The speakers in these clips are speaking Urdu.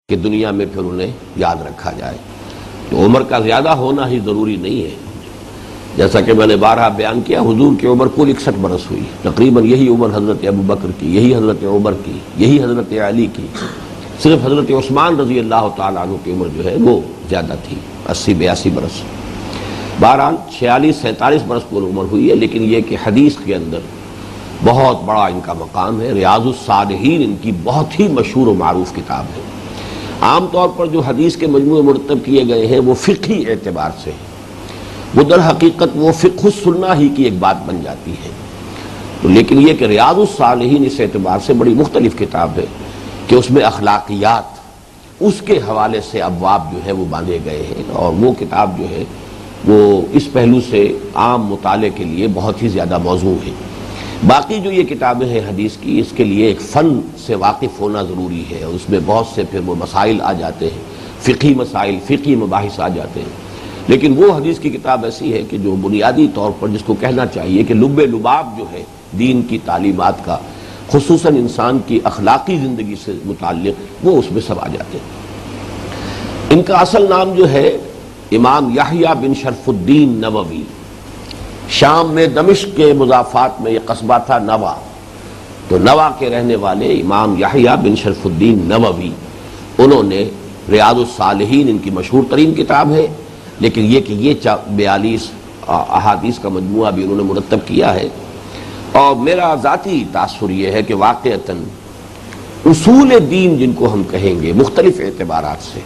کہ دنیا میں پھر انہیں یاد رکھا جائے۔ تو عمر کا زیادہ ہونا ہی ضروری نہیں ہے، جیسا کہ میں نے بارہا بیان کیا، حضور کی عمر کل 61 برس ہوئی، تقریباً یہی عمر حضرت ابو بکر کی، یہی حضرت عمر کی، یہی حضرت علی کی، صرف حضرت عثمان رضی اللہ تعالیٰ عنہ کی عمر جو ہے وہ زیادہ تھی، 80-82 برس۔ بہرحال 46-47 برس کی عمر ہوئی ہے، لیکن یہ کہ حدیث کے اندر بہت بڑا ان کا مقام ہے۔ ریاض الصالحین ان کی بہت ہی مشہور و معروف کتاب ہے۔ عام طور پر جو حدیث کے مجموعے مرتب کیے گئے ہیں وہ فقہی اعتبار سے ہیں، وہ در حقیقت وہ فقہ السنہ ہی کی ایک بات بن جاتی ہے۔ تو لیکن یہ کہ ریاض الصالحین اس اعتبار سے بڑی مختلف کتاب ہے کہ اس میں اخلاقیات، اس کے حوالے سے ابواب جو ہے وہ باندھے گئے ہیں، اور وہ کتاب جو ہے وہ اس پہلو سے عام مطالعے کے لیے بہت ہی زیادہ موزوں ہے۔ باقی جو یہ کتابیں ہیں حدیث کی، اس کے لیے ایک فن سے واقف ہونا ضروری ہے، اور اس میں بہت سے پھر وہ مسائل آ جاتے ہیں، فقہی مسائل، فقہی مباحث آ جاتے ہیں۔ لیکن وہ حدیث کی کتاب ایسی ہے کہ جو بنیادی طور پر جس کو کہنا چاہیے کہ لب لباب جو ہے دین کی تعلیمات کا، خصوصاً انسان کی اخلاقی زندگی سے متعلق، وہ اس میں سب آ جاتے ہیں۔ ان کا اصل نام جو ہے امام یحییٰ بن شرف الدین نووی، شام میں دمشق کے مضافات میں یہ قصبہ تھا نوا، تو نوا کے رہنے والے امام یحییٰ بن شرف الدین نووی، انہوں نے ریاض الصالحین ان کی مشہور ترین کتاب ہے، لیکن یہ کہ یہ 42 احادیث کا مجموعہ بھی انہوں نے مرتب کیا ہے۔ اور میرا ذاتی تاثر یہ ہے کہ واقعتاً اصول دین جن کو ہم کہیں گے مختلف اعتبارات سے،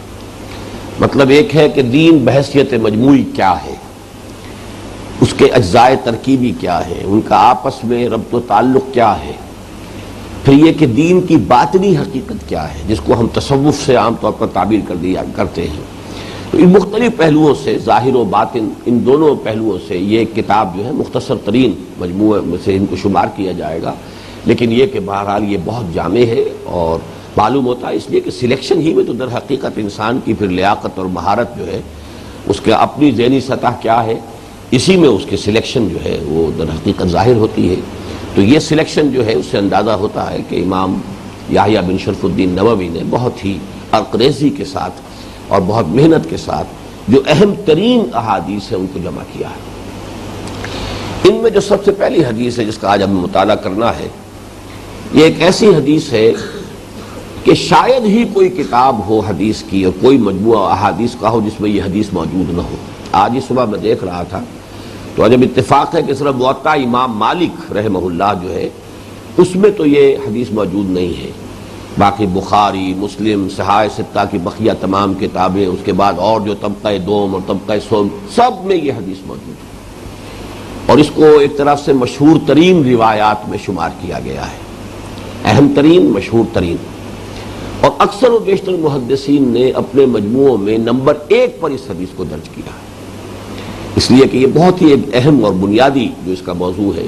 مطلب ایک ہے کہ دین بحیثیت مجموعی کیا ہے، اس کے اجزاء ترکیبی کیا ہے، ان کا آپس میں ربط و تعلق کیا ہے، پھر یہ کہ دین کی باطنی حقیقت کیا ہے جس کو ہم تصوف سے عام طور پر تعبیر کرتے ہیں۔ تو ان مختلف پہلوؤں سے، ظاہر و باطن، ان دونوں پہلوؤں سے یہ کتاب جو ہے مختصر ترین مجموعے میں سے ان کو شمار کیا جائے گا، لیکن یہ کہ بہرحال یہ بہت جامع ہے، اور معلوم ہوتا ہے اس لیے کہ سلیکشن ہی میں تو در حقیقت انسان کی پھر لیاقت اور مہارت جو ہے، اس کے اپنی ذہنی سطح کیا ہے، اسی میں اس کی سلیکشن جو ہے وہ در حقیقت ظاہر ہوتی ہے۔ تو یہ سلیکشن جو ہے اس سے اندازہ ہوتا ہے کہ امام یحییٰ بن شرف الدین نووی نے بہت ہی عرقریزی کے ساتھ اور بہت محنت کے ساتھ جو اہم ترین احادیث ہیں ان کو جمع کیا ہے۔ ان میں جو سب سے پہلی حدیث ہے جس کا آج ہمیں مطالعہ کرنا ہے، یہ ایک ایسی حدیث ہے کہ شاید ہی کوئی کتاب ہو حدیث کی اور کوئی مجموعہ احادیث کا ہو جس میں یہ حدیث موجود نہ ہو۔ آج ہی صبح میں دیکھ رہا تھا تو جب اتفاق ہے کہ صرف موطا امام مالک رحمہ اللہ جو ہے اس میں تو یہ حدیث موجود نہیں ہے، باقی بخاری، مسلم، صحاح ستہ کی بقیہ تمام کتابیں، اس کے بعد اور جو طبقہ دوم اور طبقہ سوم، سب میں یہ حدیث موجود ہے، اور اس کو ایک طرح سے مشہور ترین روایات میں شمار کیا گیا ہے، اہم ترین، مشہور ترین، اور اکثر و بیشتر محدثین نے اپنے مجموعوں میں نمبر 1 پر اس حدیث کو درج کیا ہے، اس لیے کہ یہ بہت ہی ایک اہم اور بنیادی جو اس کا موضوع ہے۔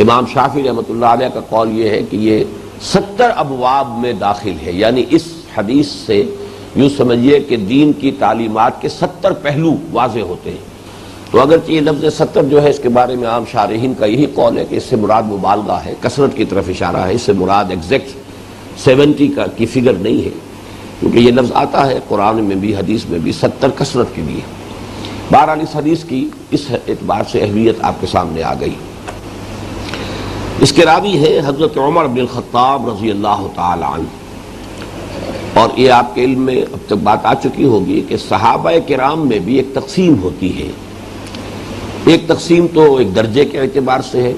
امام شافعی رحمۃ اللہ علیہ کا قول یہ ہے کہ یہ 70 ابواب میں داخل ہے، یعنی اس حدیث سے یوں سمجھیے کہ دین کی تعلیمات کے 70 پہلو واضح ہوتے ہیں۔ تو اگرچہ یہ لفظ 70 جو ہے اس کے بارے میں عام شارحین کا یہی قول ہے کہ اس سے مراد مبالغہ ہے، کثرت کی طرف اشارہ ہے، اس سے مراد ایگزیکٹ 70 کی فگر نہیں ہے، کیونکہ یہ لفظ آتا ہے قرآن میں بھی، حدیث میں بھی 70 کثرت کے لیے۔ بہرحال اس حدیث کی اس اعتبار سے اہمیت آپ کے سامنے آ گئی۔ اس کے راوی ہے حضرت عمر بن الخطاب رضی اللہ تعالی عنہ، اور یہ آپ کے علم میں اب تک بات آ چکی ہوگی کہ صحابہ کرام میں بھی ایک تقسیم ہوتی ہے۔ ایک تقسیم تو ایک درجے کے اعتبار سے ہے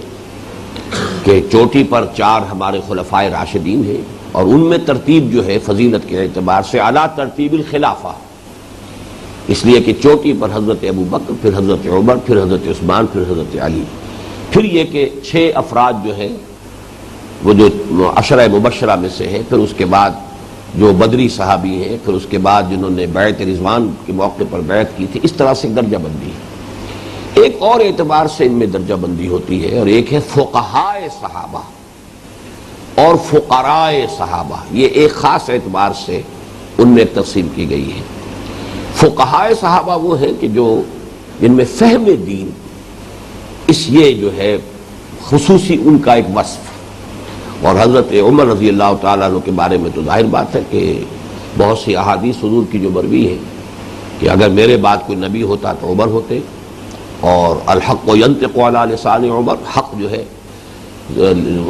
کہ چوٹی پر 4 ہمارے خلفائے راشدین ہیں، اور ان میں ترتیب جو ہے فضیلت کے اعتبار سے اعلیٰ ترتیب الخلافہ، اس لیے کہ چوٹی پر حضرت ابو بکر، پھر حضرت عمر، پھر حضرت عثمان، پھر حضرت علی، پھر یہ کہ 6 افراد جو ہیں وہ جو عشرہ مبشرہ میں سے ہیں، پھر اس کے بعد جو بدری صحابی ہیں، پھر اس کے بعد جنہوں نے بیعت رضوان کے موقع پر بیعت کی تھی، اس طرح سے درجہ بندی ہے۔ ایک اور اعتبار سے ان میں درجہ بندی ہوتی ہے، اور ایک ہے فقہائے صحابہ اور فقراء صحابہ، یہ ایک خاص اعتبار سے ان میں ایک تقسیم کی گئی ہے۔ فقہائے صحابہ وہ ہیں کہ جو جن میں فہم دین، اس یہ جو ہے خصوصی ان کا ایک وصف، اور حضرت عمر رضی اللہ تعالیٰ عنہ کے بارے میں تو ظاہر بات ہے کہ بہت سی احادیث حضور کی جو مروی ہے کہ اگر میرے بعد کوئی نبی ہوتا تو عمر ہوتے، اور الحق ینطق علی لسان عمر، حق جو ہے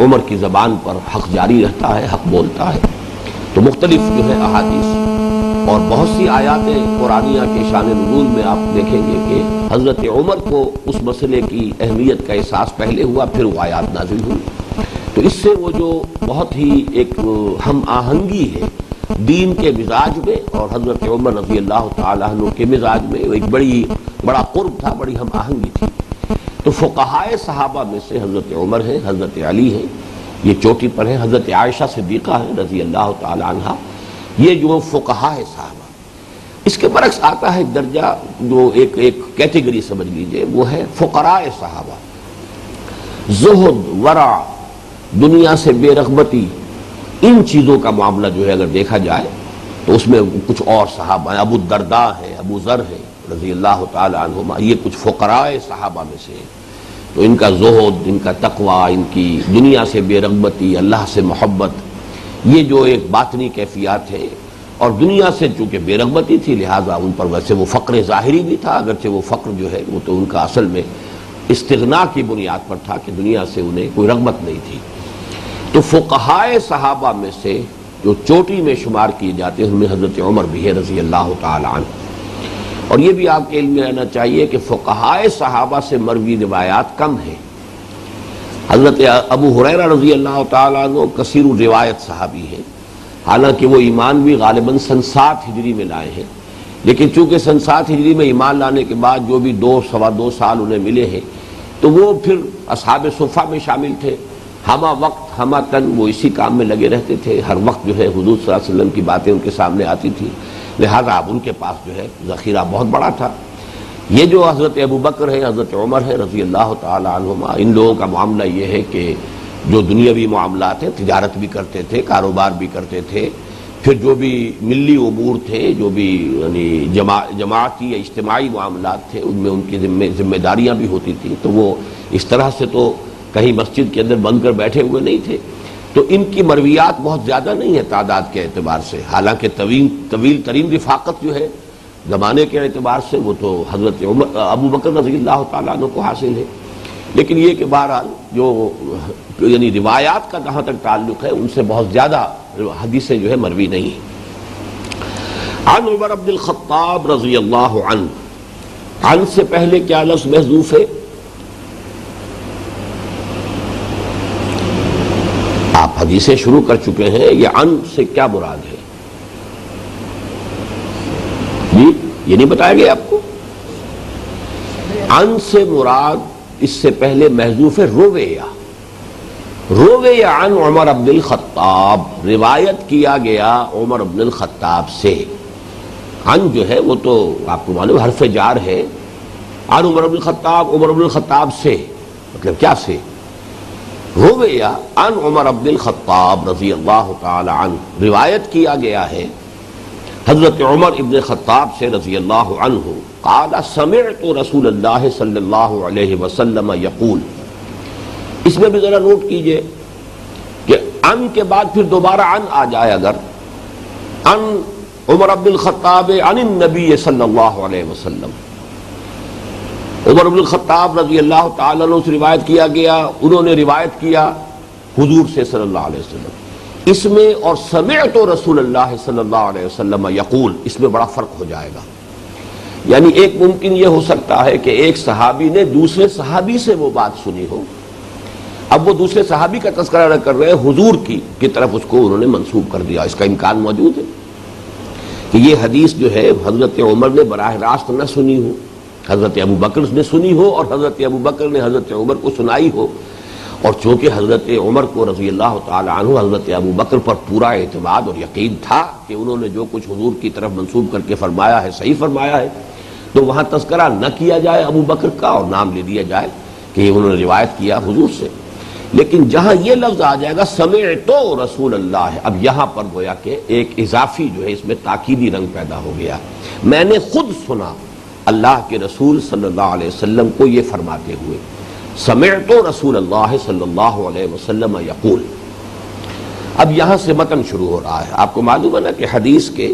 عمر کی زبان پر حق جاری رہتا ہے، حق بولتا ہے۔ تو مختلف جو ہے احادیث اور بہت سی آیات قرآنیہ کے شان نزول میں آپ دیکھیں گے کہ حضرت عمر کو اس مسئلے کی اہمیت کا احساس پہلے ہوا، پھر وہ آیات نازل ہوئی۔ تو اس سے وہ جو بہت ہی ایک ہم آہنگی ہے دین کے مزاج میں اور حضرت عمر رضی اللہ تعالیٰ عنہ کے مزاج میں، ایک بڑا قرب تھا، بڑی ہم آہنگی تھی۔ تو فقہائے صحابہ میں سے حضرت عمر ہے، حضرت علی ہے، یہ چوٹی پر ہے، حضرت عائشہ صدیقہ ہے رضی اللہ تعالی عنہا، یہ جو فقہائے صحابہ۔ اس کے برعکس آتا ہے ایک درجہ، جو ایک کیٹیگری سمجھ لیجئے، وہ ہے فقراء صحابہ۔ زہد، ورع، دنیا سے بے رغبتی، ان چیزوں کا معاملہ جو ہے اگر دیکھا جائے تو اس میں کچھ اور صحابہ ہیں، ابو الدرداء ہے، ابو ذر ہے رضی اللہ تعالی عنہما، یہ کچھ فقراء صحابہ میں سے ہیں۔ تو ان کا زہد، ان کا تقوی، ان کی دنیا سے بے رغبتی، اللہ سے محبت، یہ جو ایک باطنی کیفیات ہے، اور دنیا سے چونکہ بے رغبتی تھی لہٰذا ان پر ویسے وہ فقر ظاہری بھی تھا، اگرچہ وہ فقر جو ہے وہ تو ان کا اصل میں استغنا کی بنیاد پر تھا کہ دنیا سے انہیں کوئی رغبت نہیں تھی۔ تو فقہائے صحابہ میں سے جو چوٹی میں شمار کیے جاتے ہیں ان میں حضرت عمر بھی ہے رضی اللہ تعالی عنہ۔ اور یہ بھی آپ کے علم میں رہنا چاہیے کہ فقہائے صحابہ سے مروی روایات کم ہیں۔ حضرت ابو ہریرہ رضی اللہ تعالیٰ عنہ کثیر الروایت صحابی ہیں، حالانکہ وہ ایمان بھی غالباً سن 7 ہجری میں لائے ہیں، لیکن چونکہ سن 7 ہجری میں ایمان لانے کے بعد جو بھی 2 سال انہیں ملے ہیں تو وہ پھر اصحاب صفہ میں شامل تھے، ہمہ وقت ہمہ تن وہ اسی کام میں لگے رہتے تھے، ہر وقت جو ہے حضور صلی اللہ علیہ وسلم کی باتیں ان کے سامنے آتی تھی، لہذا اب ان کے پاس جو ہے ذخیرہ بہت بڑا تھا۔ یہ جو حضرت ابو بکر ہے، حضرت عمر ہے رضی اللہ تعالی عنہما، ان لوگوں کا معاملہ یہ ہے کہ جو دنیاوی معاملات ہیں، تجارت بھی کرتے تھے، کاروبار بھی کرتے تھے، پھر جو بھی ملی امور تھے، جو بھی یعنی جماعتی یا اجتماعی معاملات تھے، ان میں ان کی ذمہ داریاں بھی ہوتی تھیں، تو وہ اس طرح سے تو کہیں مسجد کے اندر بند کر بیٹھے ہوئے نہیں تھے۔ تو ان کی مرویات بہت زیادہ نہیں ہے تعداد کے اعتبار سے، حالانکہ طویل ترین رفاقت جو ہے زمانے کے اعتبار سے وہ تو حضرت ابو بکر رضی اللہ تعالیٰ عنہ کو حاصل ہے، لیکن یہ کہ بہرحال جو یعنی روایات کا جہاں تک تعلق ہے ان سے بہت زیادہ حدیثیں جو ہے مروی نہیں ہیں۔ عن عمر بن الخطاب رضی اللہ عنہ، عن سے پہلے کیا لفظ محذوف ہے؟ آپ حدیثیں شروع کر چکے ہیں، یہ عن سے کیا مراد ہے؟ جی یہ نہیں بتایا گیا آپ کو؟ عن سے مراد اس سے پہلے محذوف ہے رویہ، رویہ عن عمر بن الخطاب، روایت کیا گیا عمر بن الخطاب سے۔ عن جو ہے وہ تو آپ کو معلوم حرف جار ہے، عن عمر بن الخطاب، عمر بن الخطاب سے مطلب کیا سے؟ رویہ عن عمر بن الخطاب رضی اللہ تعالی عنہ، روایت کیا گیا ہے حضرت عمر ابن خطاب سے رضی اللہ عنہ، قال سمعت رسول اللہ صلی اللہ علیہ وسلم یقول۔ اس میں بھی ذرا نوٹ کیجئے کہ ان کے بعد پھر دوبارہ ان آ جائے، اگر ان عمر بن الخطاب عن النبی صلی اللہ علیہ وسلم، عمر بن الخطاب رضی اللہ تعالیٰ عنہ سے روایت کیا گیا، انہوں نے روایت کیا حضور سے صلی اللہ علیہ وسلم، اس میں اور سمعت رسول اللہ صلی اللہ علیہ وسلم یقول، اس میں بڑا فرق ہو جائے گا۔ یعنی ایک ممکن یہ ہو سکتا ہے کہ ایک صحابی نے دوسرے صحابی سے وہ بات سنی ہو، اب وہ دوسرے صحابی کا تذکرہ نہ کر رہے، حضور کی طرف اس کو انہوں نے منسوب کر دیا، اس کا امکان موجود ہے کہ یہ حدیث جو ہے حضرت عمر نے براہ راست نہ سنی ہو، حضرت ابو بکر نے سنی ہو اور حضرت ابو بکر نے حضرت عمر کو سنائی ہو، اور چونکہ حضرت عمر کو رضی اللہ تعالی عنہ حضرت ابو بکر پر پورا اعتماد اور یقین تھا کہ انہوں نے جو کچھ حضور کی طرف منسوب کر کے فرمایا ہے صحیح فرمایا ہے، تو وہاں تذکرہ نہ کیا جائے ابو بکر کا اور نام لے دیا جائے کہ انہوں نے روایت کیا حضور سے۔ لیکن جہاں یہ لفظ آ جائے گا سمعت رسول اللہ، اب یہاں پر گویا کہ ایک اضافی جو ہے اس میں تاکیدی رنگ پیدا ہو گیا، میں نے خود سنا اللہ کے رسول صلی اللہ علیہ وسلم کو یہ فرماتے ہوئے، سمعت رسول اللہ صلی اللہ علیہ وسلم یقول۔ اب یہاں سے متن شروع ہو رہا ہے. آپ کو معلوم ہے نا کہ حدیث کے